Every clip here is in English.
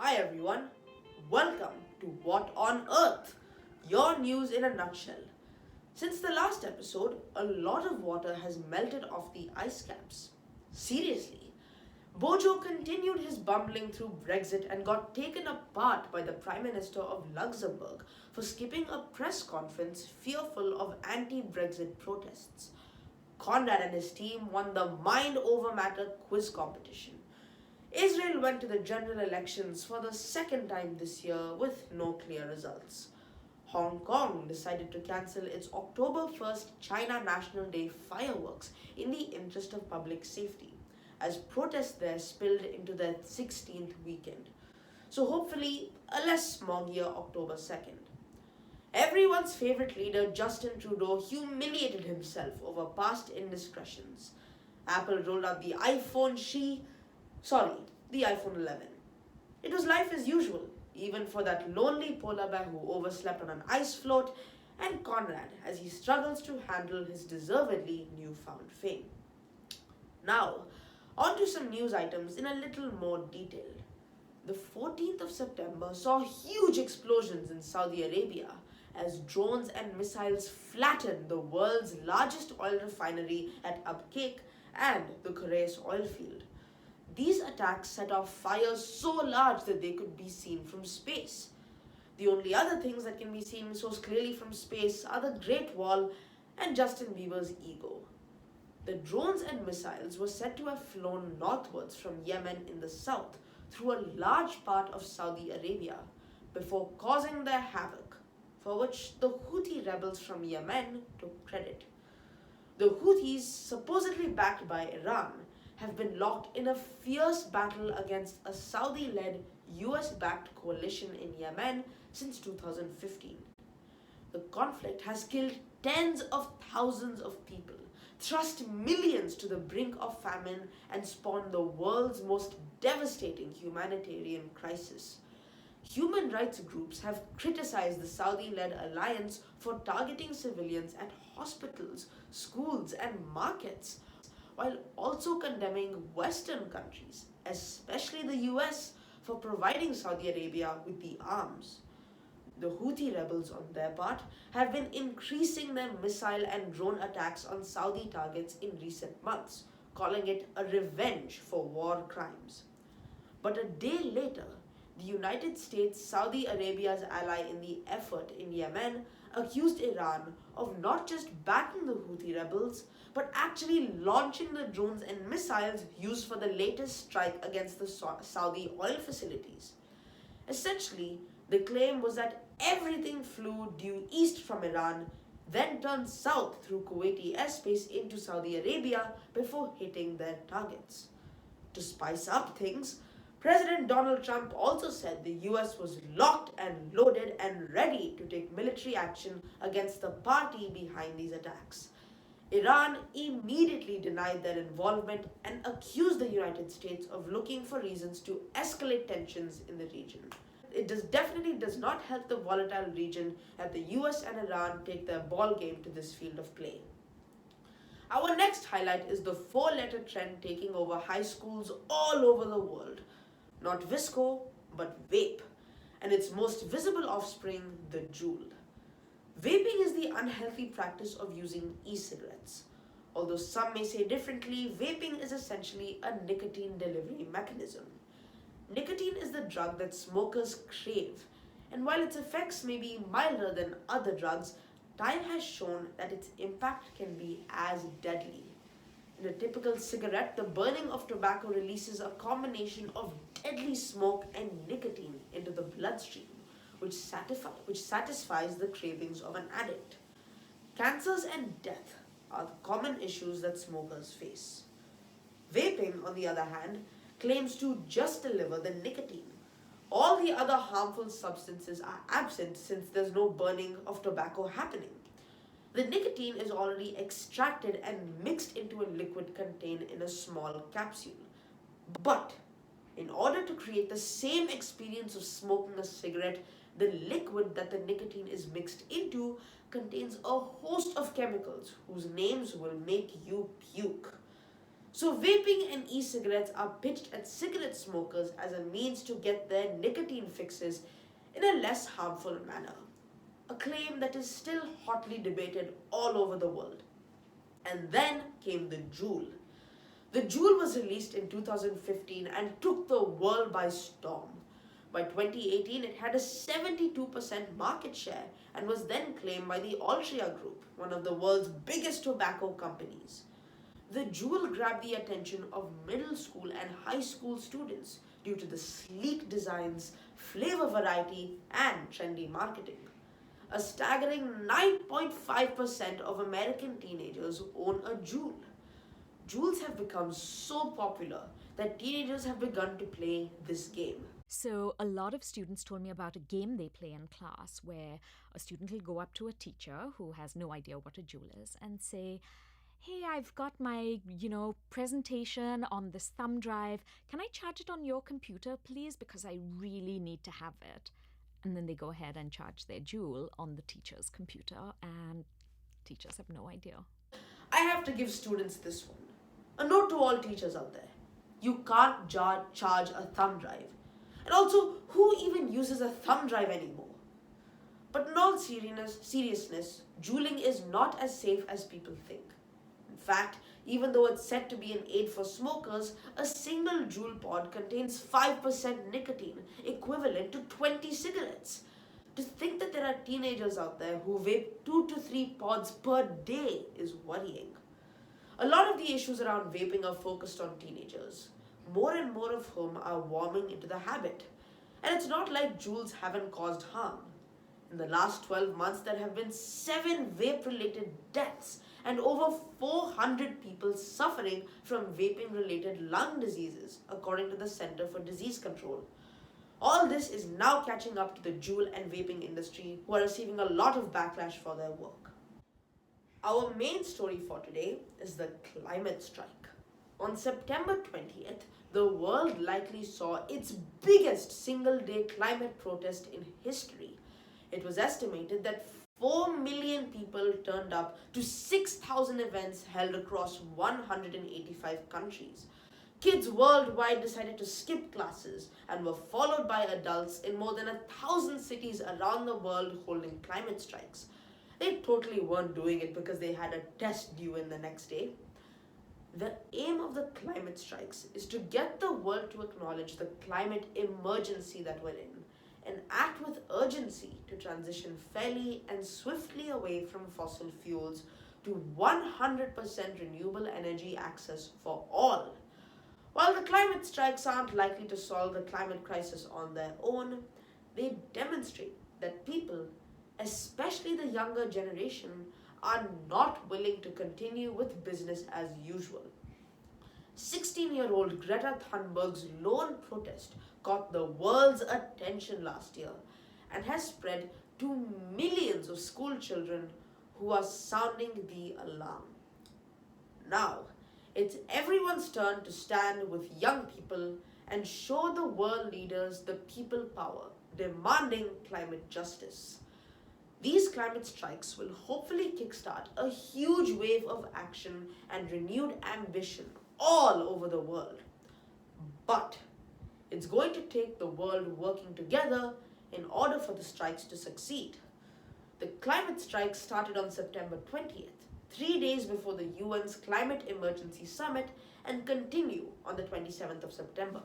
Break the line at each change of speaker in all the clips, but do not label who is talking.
Hi everyone, welcome to What on Earth? Your news in a nutshell. Since the last episode, a lot of water has melted off the ice caps. Seriously. Bojo continued his bumbling through Brexit and got taken apart by the Prime Minister of Luxembourg for skipping a press conference fearful of anti Brexit protests. Conrad and his team won the Mind Over Matter quiz competition. Israel went to the general elections for the second time this year with no clear results. Hong Kong decided to cancel its October 1st China National Day fireworks in the interest of public safety, as protests there spilled into their 16th weekend. So hopefully, a less smoggier October 2nd. Everyone's favorite leader, Justin Trudeau, humiliated himself over past indiscretions. Apple rolled out the iPhone 11. It was life as usual, even for that lonely polar bear who overslept on an ice float, and Conrad as he struggles to handle his deservedly newfound fame. Now, on to some news items in a little more detail. The 14th of September saw huge explosions in Saudi Arabia as drones and missiles flattened the world's largest oil refinery at Abqaiq and the Khurais oil field. These attacks set off fires so large that they could be seen from space. The only other things that can be seen so clearly from space are the Great Wall and Justin Bieber's ego. The drones and missiles were said to have flown northwards from Yemen in the south through a large part of Saudi Arabia before causing their havoc, for which the Houthi rebels from Yemen took credit. The Houthis, supposedly backed by Iran, have been locked in a fierce battle against a Saudi led US backed coalition in Yemen since 2015. The conflict has killed tens of thousands of people, thrust millions to the brink of famine, and spawned the world's most devastating humanitarian crisis. Human rights groups have criticized the Saudi led alliance for targeting civilians at hospitals, schools, and markets, while also condemning Western countries, especially the US, for providing Saudi Arabia with the arms. The Houthi rebels, on their part, have been increasing their missile and drone attacks on Saudi targets in recent months, calling it a revenge for war crimes. But a day later, the United States, Saudi Arabia's ally in the effort in Yemen, accused Iran of not just backing the Houthi rebels, but actually launching the drones and missiles used for the latest strike against the Saudi oil facilities. Essentially, the claim was that everything flew due east from Iran, then turned south through Kuwaiti airspace into Saudi Arabia before hitting their targets. To spice up things, President Donald Trump also said the US was locked and loaded and ready to take military action against the party behind these attacks. Iran immediately denied their involvement and accused the United States of looking for reasons to escalate tensions in the region. It definitely does not help the volatile region that the US and Iran take their ball game to this field of play. Our next highlight is the four-letter trend taking over high schools all over the world. Not Visco, but vape, and its most visible offspring, the JUUL. Vaping is the unhealthy practice of using e-cigarettes. Although some may say differently, vaping is essentially a nicotine delivery mechanism. Nicotine is the drug that smokers crave, and while its effects may be milder than other drugs, time has shown that its impact can be as deadly. In a typical cigarette, the burning of tobacco releases a combination of deadly smoke and nicotine into the bloodstream, which satisfies the cravings of an addict. Cancers and death are the common issues that smokers face. Vaping, on the other hand, claims to just deliver the nicotine. All the other harmful substances are absent since there's no burning of tobacco happening. The nicotine is already extracted and mixed into a liquid contained in a small capsule. But in order to create the same experience of smoking a cigarette, the liquid that the nicotine is mixed into contains a host of chemicals whose names will make you puke. So, vaping and e cigarettes are pitched at cigarette smokers as a means to get their nicotine fixes in a less harmful manner. A claim that is still hotly debated all over the world. And then came the JUUL. The JUUL was released in 2015 and took the world by storm. By 2018, it had a 72% market share and was then claimed by the Altria Group, one of the world's biggest tobacco companies. The JUUL grabbed the attention of middle school and high school students due to the sleek designs, flavor variety, and trendy marketing. A staggering 9.5% of American teenagers own a JUUL. JUULs have become so popular that teenagers have begun to play this game.
So, a lot of students told me about a game they play in class where a student will go up to a teacher who has no idea what a JUUL is and say, "Hey, I've got my, presentation on this thumb drive. Can I charge it on your computer, please? Because I really need to have it." And then they go ahead and charge their JUUL on the teacher's computer, and teachers have no idea.
I have to give students this one. A note to all teachers out there. You can't charge a thumb drive. And also, who even uses a thumb drive anymore? But in all seriousness, JUULing is not as safe as people think. In fact, even though it's said to be an aid for smokers, a single JUUL pod contains 5% nicotine, equivalent to 20 cigarettes. To think that there are teenagers out there who vape 2 to 3 pods per day is worrying. A lot of the issues around vaping are focused on teenagers, more and more of whom are warming into the habit. And it's not like JUULs haven't caused harm. In the last 12 months, there have been 7 vape-related deaths and over 400 people suffering from vaping-related lung diseases, according to the Center for Disease Control. All this is now catching up to the JUUL and vaping industry, who are receiving a lot of backlash for their work. Our main story for today is the climate strike. On September 20th, the world likely saw its biggest single-day climate protest in history. It was estimated that 4 million people turned up to 6,000 events held across 185 countries. Kids worldwide decided to skip classes and were followed by adults in more than 1,000 cities around the world holding climate strikes. They totally weren't doing it because they had a test due in the next day. The aim of the climate strikes is to get the world to acknowledge the climate emergency that we're in and act with urgency to transition fairly and swiftly away from fossil fuels to 100% renewable energy access for all. While the climate strikes aren't likely to solve the climate crisis on their own, they demonstrate that people, especially the younger generation, are not willing to continue with business as usual. 16-year-old Greta Thunberg's lone protest caught the world's attention last year and has spread to millions of school children who are sounding the alarm. Now, it's everyone's turn to stand with young people and show the world leaders the people power, demanding climate justice. These climate strikes will hopefully kickstart a huge wave of action and renewed ambition all over the world. But it's going to take the world working together in order for the strikes to succeed. The climate strikes started on September 20th, 3 days before the UN's Climate Emergency Summit, and continue on the 27th of September.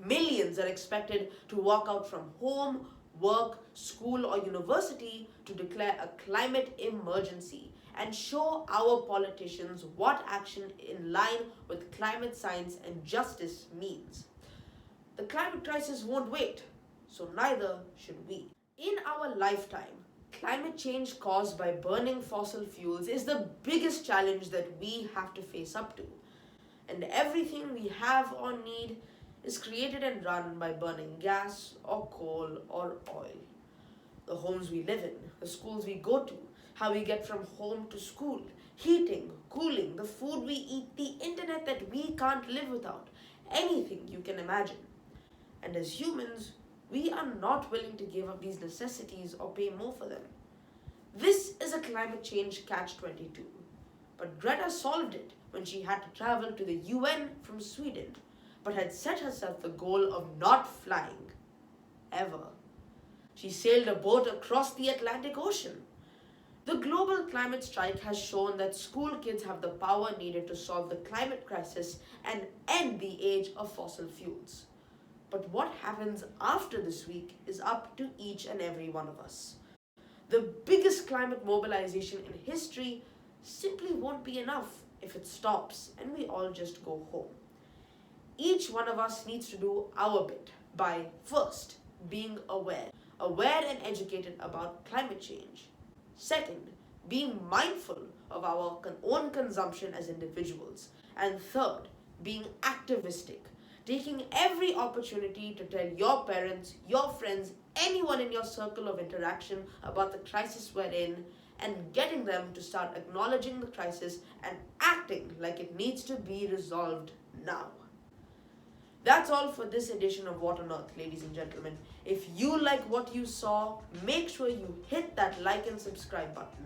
Millions are expected to walk out from home, work, school, or university to declare a climate emergency and show our politicians what action in line with climate science and justice means. The climate crisis won't wait, so neither should we. In our lifetime, climate change caused by burning fossil fuels is the biggest challenge that we have to face up to. And everything we have or need is created and run by burning gas or coal or oil. The homes we live in, the schools we go to, how we get from home to school, heating, cooling, the food we eat, the internet that we can't live without, anything you can imagine. And as humans, we are not willing to give up these necessities or pay more for them. This is a climate change catch-22. But Greta solved it when she had to travel to the UN from Sweden, but had set herself the goal of not flying. Ever. She sailed a boat across the Atlantic Ocean. The global climate strike has shown that school kids have the power needed to solve the climate crisis and end the age of fossil fuels. But what happens after this week is up to each and every one of us. The biggest climate mobilization in history simply won't be enough if it stops and we all just go home. Each one of us needs to do our bit by first being aware and educated about climate change. Second, being mindful of our own consumption as individuals. And third, being activistic, taking every opportunity to tell your parents, your friends, anyone in your circle of interaction about the crisis we're in, and getting them to start acknowledging the crisis and acting like it needs to be resolved now. That's all for this edition of What on Earth, ladies and gentlemen. If you like what you saw, make sure you hit that like and subscribe button.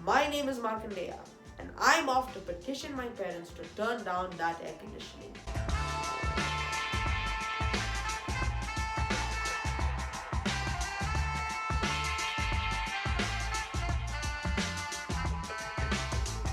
My name is Markandeya, and I'm off to petition my parents to turn down that air conditioning.